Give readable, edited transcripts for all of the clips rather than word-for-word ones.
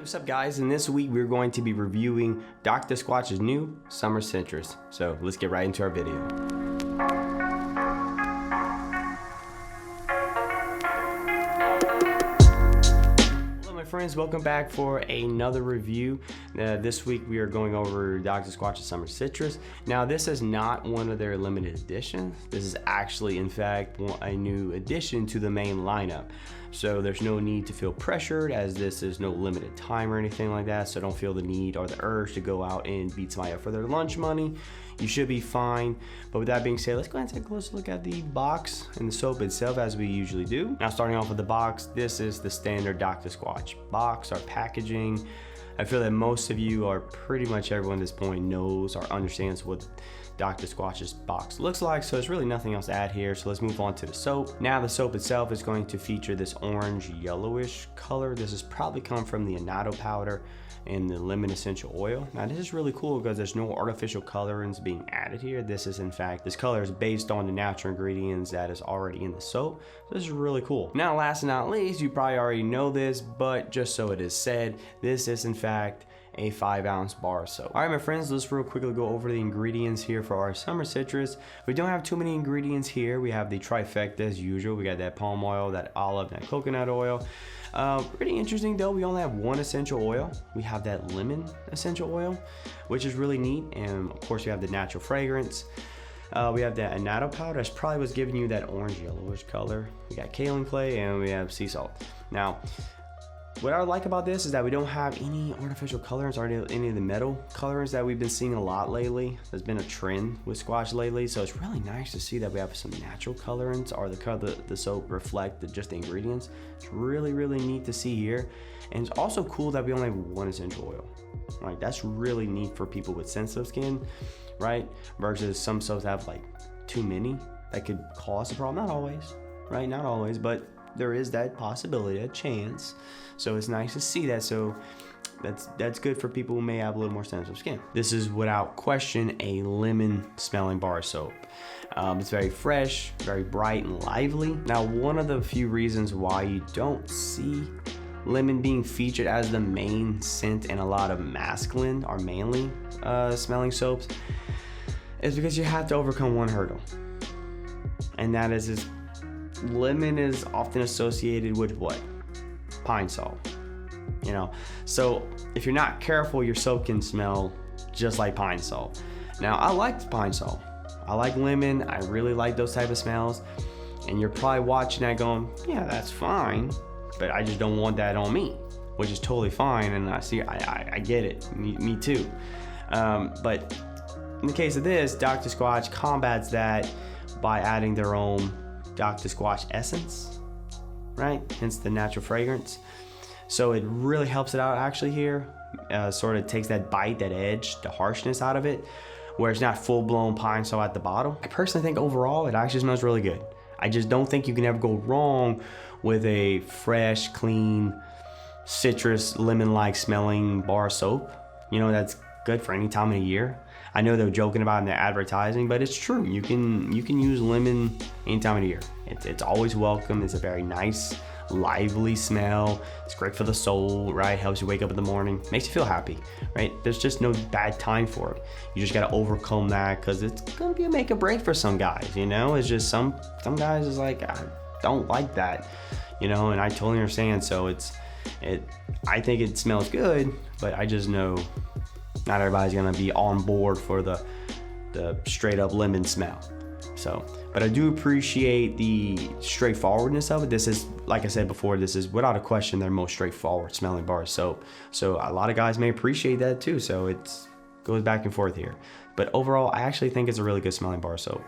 What's up guys, and this week we're going to be reviewing Dr. Squatch's new summer citrus. So let's get right into our video. Hello my friends, welcome back for another review. This week we are going over Dr. Squatch's summer citrus. Now this is not one of their limited editions. This is actually in fact a new addition to the main lineup. So there's no need to feel pressured, as this is no limited time or anything like that. So don't feel the need or the urge to go out and beat somebody up for their lunch money. You should be fine. But with that being said, let's go ahead and take a closer look at the box and the soap itself, as we usually do. Now starting off with the box, this is the standard Dr. Squatch box or packaging. I feel that most of you, or pretty much everyone at this point, knows or understands what Dr. Squatch's box looks like, so there's really nothing else to add here. So let's move on to the soap. Now the soap itself is going to feature this orange yellowish color. This has probably come from the annatto powder and the lemon essential oil. Now this is really cool because there's no artificial colorants being added here. This color is based on the natural ingredients that is already in the soap. So this is really cool. Now last but not least, you probably already know this, but just so it is said, this is in fact a 5-ounce bar of soap. All right, my friends, let's real quickly go over the ingredients here for our summer citrus. We don't have too many ingredients here. We have the trifecta as usual. We got that palm oil, that olive, that coconut oil. Pretty interesting though, we only have one essential oil. We have that lemon essential oil, which is really neat. And of course, we have the natural fragrance. We have that annatto powder. That's probably what's giving you that orange yellowish color. We got kaolin clay and we have sea salt. Now, what I like about this is that we don't have any artificial colorants or any of the metal colorants that we've been seeing a lot lately. There's been a trend with Squatch lately, so it's really nice to see that we have some natural colorants, or the soap reflect just the ingredients. It's really, really neat to see here. And it's also cool that we only have one essential oil. Right, that's really neat for people with sensitive skin, right? Versus some soaps have like too many that could cause a problem. Not always, right? Not always, but there is that possibility, a chance. So it's nice to see that. So that's good for people who may have a little more sensitive skin. This is without question a lemon smelling bar soap. It's very fresh, very bright and lively. Now, one of the few reasons why you don't see lemon being featured as the main scent in a lot of masculine or manly smelling soaps is because you have to overcome one hurdle, and that is lemon is often associated with what? Pine salt, you know. So if you're not careful, your soap can smell just like pine salt. Now I like pine salt, I like lemon, I really like those type of smells, and you're probably watching that going, yeah, that's fine, but I just don't want that on me, which is totally fine. And I get it, me too. But in the case of this, Dr. Squatch combats that by adding their own Dr. Squatch essence, right? Hence the natural fragrance. So it really helps it out actually here. Sort of takes that bite, that edge, the harshness out of it, where it's not full-blown pine salt at the bottom. I personally think overall it actually smells really good. I just don't think you can ever go wrong with a fresh, clean, citrus, lemon-like smelling bar soap. You know, that's good for any time of the year. I know they're joking about it in their advertising, but it's true. You can use lemon any time of the year. It's always welcome. It's a very nice, lively smell. It's great for the soul, right? Helps you wake up in the morning. Makes you feel happy, right? There's just no bad time for it. You just gotta overcome that, because it's gonna be a make or break for some guys, you know? It's just some guys is like, I don't like that, you know, and I totally understand. So I think it smells good, but I just know not everybody's gonna be on board for the straight up lemon smell. So, but I do appreciate the straightforwardness of it. This is, like I said before, this is without a question their most straightforward smelling bar soap. So a lot of guys may appreciate that too. So it goes back and forth here. But overall, I actually think it's a really good smelling bar soap.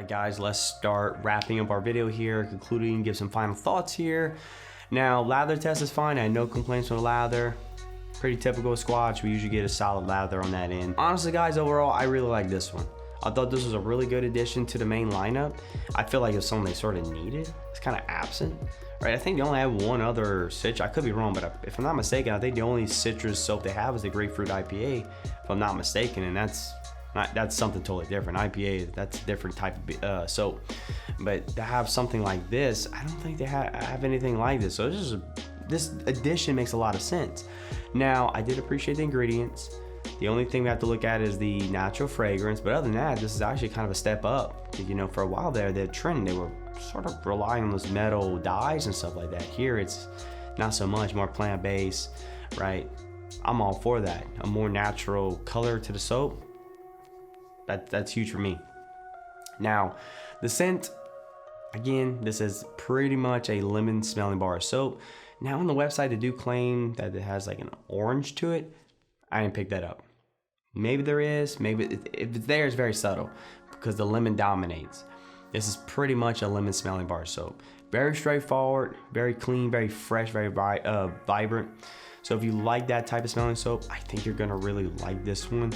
right, guys, let's start wrapping up our video here, concluding, give some final thoughts here. Now, lather test is fine. I had no complaints with lather. Pretty typical Squatch. We usually get a solid lather on that end. Honestly, guys, overall, I really like this one. I thought this was a really good addition to the main lineup. I feel like it's something they sort of needed. It's kind of absent, right? I think they only have one other citrus. I could be wrong, but if I'm not mistaken, I think the only citrus soap they have is the grapefruit IPA, if I'm not mistaken, and that's something totally different. IPA, that's a different type of soap. But to have something like this, I don't think they have anything like this. So this addition makes a lot of sense. Now, I did appreciate the ingredients. The only thing we have to look at is the natural fragrance, but other than that, this is actually kind of a step up. You know, for a while there, the trend, they were sort of relying on those metal dyes and stuff like that. Here, it's not so much, more plant-based, right? I'm all for that. A more natural color to the soap, that's huge for me. Now, the scent, again, this is pretty much a lemon smelling bar of soap. Now, on the website, they do claim that it has like an orange to it. I didn't pick that up. Maybe there is, maybe if it's there, it's very subtle because the lemon dominates. This is pretty much a lemon smelling bar soap. Very straightforward, very clean, very fresh, very vibrant. So if you like that type of smelling soap, I think you're gonna really like this one.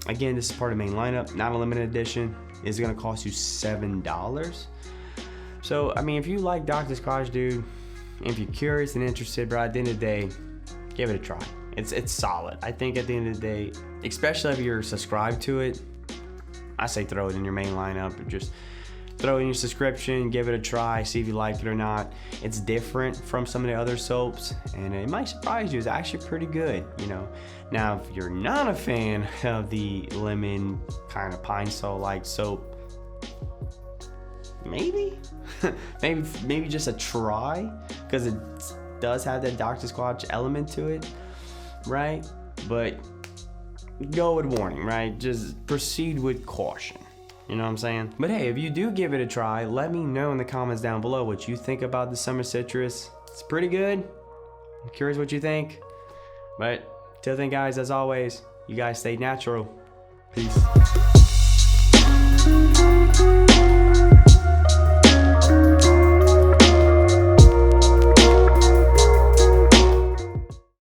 Again, this is part of the main lineup, not a limited edition. It's gonna cost you $7. So, I mean, if you like Dr. Squatch, dude, if you're curious and interested, bro, at the end of the day, give it a try. It's solid. I think at the end of the day, especially if you're subscribed to it, I say throw it in your main lineup. Just throw it in your subscription, give it a try, see if you like it or not. It's different from some of the other soaps, and it might surprise you. It's actually pretty good, you know. Now, if you're not a fan of the lemon kind of pine sol like soap, maybe maybe just a try, because it does have that Dr. Squatch element to it, right? But go with warning, right? Just proceed with caution. You know what I'm saying? But hey, if you do give it a try, let me know in the comments down below what you think about the summer citrus. It's pretty good. I'm curious what you think. But till then, guys, as always, you guys stay natural. Peace.